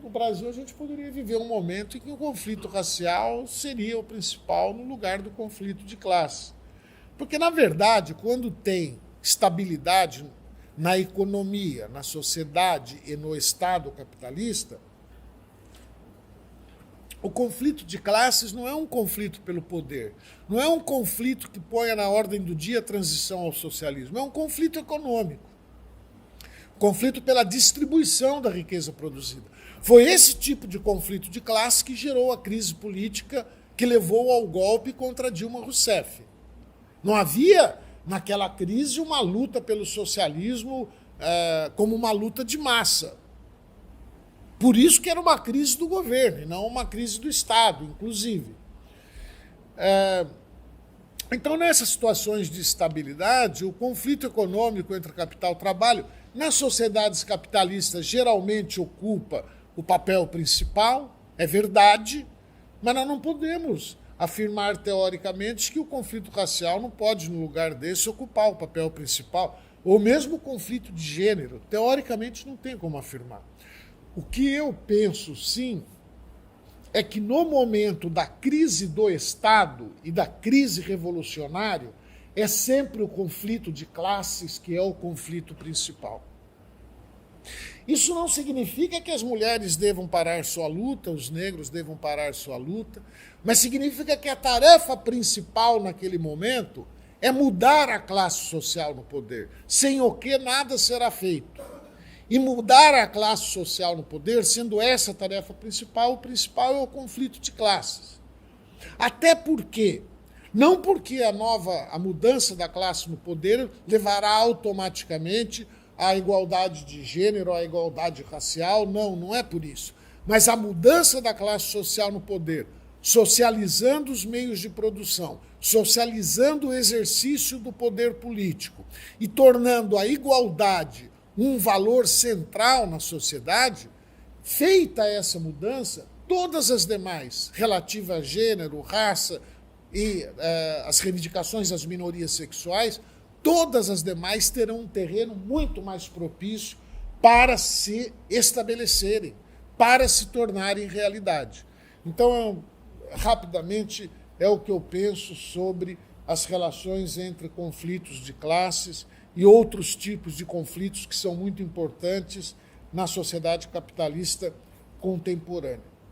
no Brasil a gente poderia viver um momento em que o conflito racial seria o principal no lugar do conflito de classe. Porque, na verdade, quando tem estabilidade na economia, na sociedade e no Estado capitalista, o conflito de classes não é um conflito pelo poder, não é um conflito que ponha na ordem do dia a transição ao socialismo, é um conflito econômico, conflito pela distribuição da riqueza produzida. Foi esse tipo de conflito de classe que gerou a crise política que levou ao golpe contra Dilma Rousseff. Não havia, naquela crise, uma luta pelo socialismo como uma luta de massa. Por isso que era uma crise do governo, e não uma crise do Estado, inclusive. Então, nessas situações de estabilidade, o conflito econômico entre capital e trabalho, nas sociedades capitalistas, geralmente ocupa o papel principal, é verdade, mas nós não podemos afirmar teoricamente que o conflito racial não pode, no lugar desse, ocupar o papel principal, ou mesmo o conflito de gênero. Teoricamente não tem como afirmar. O que eu penso, sim, é que no momento da crise do Estado e da crise revolucionária, é sempre o conflito de classes que é o conflito principal. Isso não significa que as mulheres devam parar sua luta, os negros devam parar sua luta, mas significa que a tarefa principal naquele momento é mudar a classe social no poder, sem o que nada será feito. E mudar a classe social no poder, sendo essa a tarefa principal, o principal é o conflito de classes. Até porque, não porque a mudança da classe no poder levará automaticamente à igualdade de gênero, à igualdade racial, não é por isso. Mas a mudança da classe social no poder, socializando os meios de produção, socializando o exercício do poder político e tornando a igualdade um valor central na sociedade, feita essa mudança, todas as demais, relativas a gênero, raça e as reivindicações das minorias sexuais, todas as demais terão um terreno muito mais propício para se estabelecerem, para se tornarem realidade. Então, rapidamente, é o que eu penso sobre as relações entre conflitos de classes e outros tipos de conflitos que são muito importantes na sociedade capitalista contemporânea.